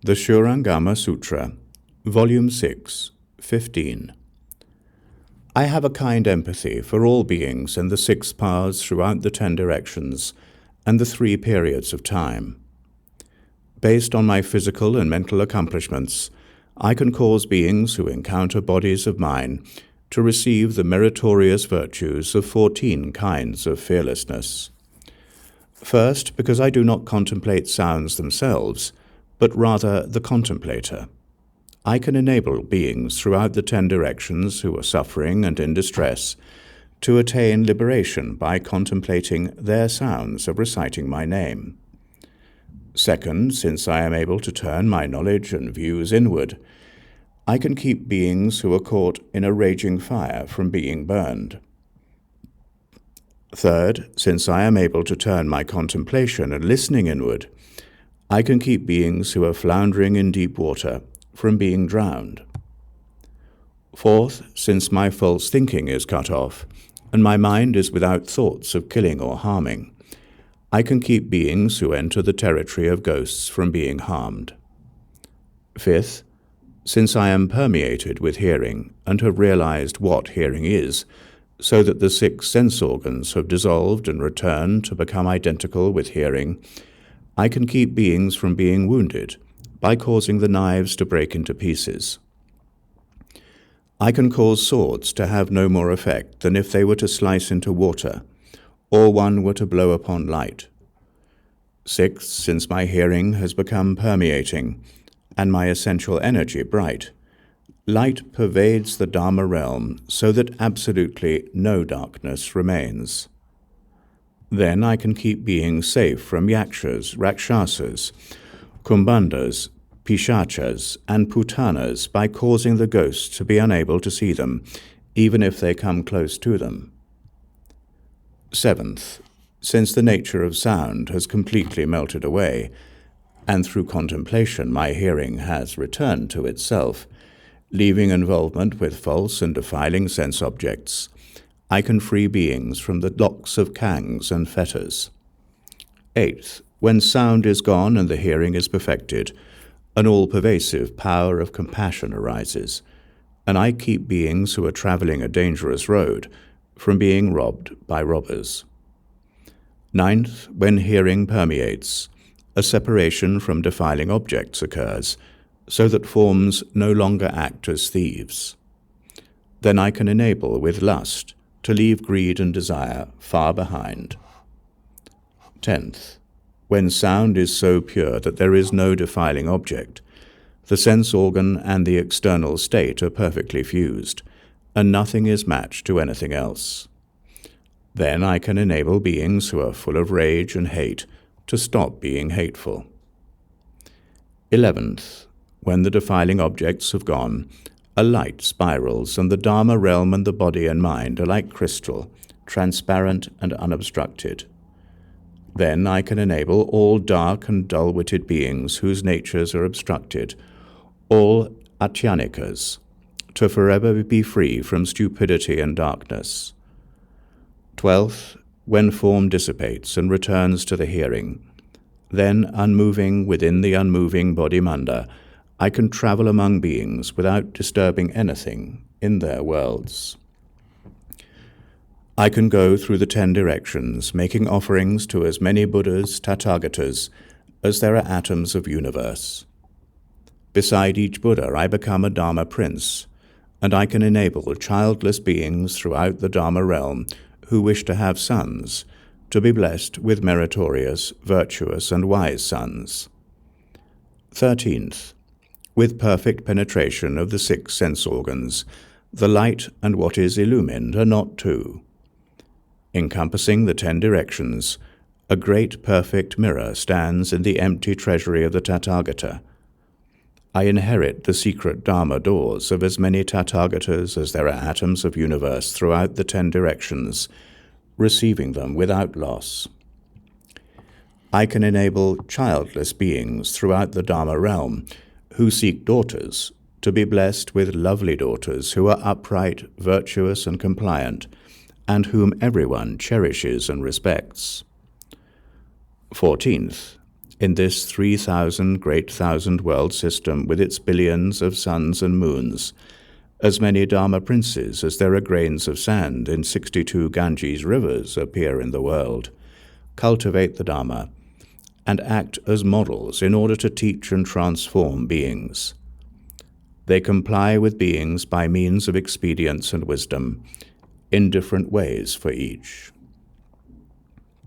The Śūraṅgama Sutra, Volume 6, 15. I have a kind empathy for all beings in the 6 paths throughout the 10 directions and the 3 periods of time. Based on my physical and mental accomplishments, I can cause beings who encounter bodies of mine to receive the meritorious virtues of 14 kinds of fearlessness. First, because I do not contemplate sounds themselves, but rather the contemplator. I can enable beings throughout the 10 directions who are suffering and in distress to attain liberation by contemplating their sounds of reciting my name. Second, since I am able to turn my knowledge and views inward, I can keep beings who are caught in a raging fire from being burned. Third, since I am able to turn my contemplation and listening inward, I can keep beings who are floundering in deep water from being drowned. Fourth, since my false thinking is cut off, and my mind is without thoughts of killing or harming, I can keep beings who enter the territory of ghosts from being harmed. Fifth, since I am permeated with hearing and have realized what hearing is, so that the 6 sense organs have dissolved and returned to become identical with hearing, I can keep beings from being wounded by causing the knives to break into pieces. I can cause swords to have no more effect than if they were to slice into water, or one were to blow upon light. Sixth, since my hearing has become permeating, and my essential energy bright, light pervades the Dharma realm so that absolutely no darkness remains. Then I can keep beings safe from yakshas, rakshasas, kumbhandas, pishachas, and putanas by causing the ghosts to be unable to see them, even if they come close to them. Seventh, since the nature of sound has completely melted away, and through contemplation my hearing has returned to itself, leaving involvement with false and defiling sense objects, I can free beings from the locks of kangs and fetters. Eighth, when sound is gone and the hearing is perfected, an all-pervasive power of compassion arises, and I keep beings who are traveling a dangerous road from being robbed by robbers. Ninth, when hearing permeates, a separation from defiling objects occurs, so that forms no longer act as thieves. Then I can enable with lust to leave greed and desire far behind. 10th, when sound is so pure that there is no defiling object, the sense organ and the external state are perfectly fused, and nothing is matched to anything else. Then I can enable beings who are full of rage and hate to stop being hateful. 11th, when the defiling objects have gone, a light spirals, and the Dharma realm and the body and mind are like crystal, transparent and unobstructed. Then I can enable all dark and dull-witted beings whose natures are obstructed, all atyanikas, to forever be free from stupidity and darkness. 12th, when form dissipates and returns to the hearing, then unmoving within the unmoving bodhimanda, I can travel among beings without disturbing anything in their worlds. I can go through the 10 directions, making offerings to as many Buddhas, Tathagatas, as there are atoms of universe. Beside each Buddha I become a Dharma prince, and I can enable childless beings throughout the Dharma realm who wish to have sons to be blessed with meritorious, virtuous, and wise sons. 13th, with perfect penetration of the 6 sense organs, the light and what is illumined are not two. Encompassing the 10 directions, a great perfect mirror stands in the empty treasury of the Tathagata. I inherit the secret Dharma doors of as many Tathagatas as there are atoms of universe throughout the 10 directions, receiving them without loss. I can enable childless beings throughout the Dharma realm who seek daughters to be blessed with lovely daughters who are upright, virtuous, and compliant, and whom everyone cherishes and respects. 14th, In this 3,000 great thousand-world system with its billions of suns and moons, as many Dharma princes as there are grains of sand in 62 Ganges rivers appear in the world, cultivate the Dharma, and act as models in order to teach and transform beings. They comply with beings by means of expedience and wisdom, in different ways for each.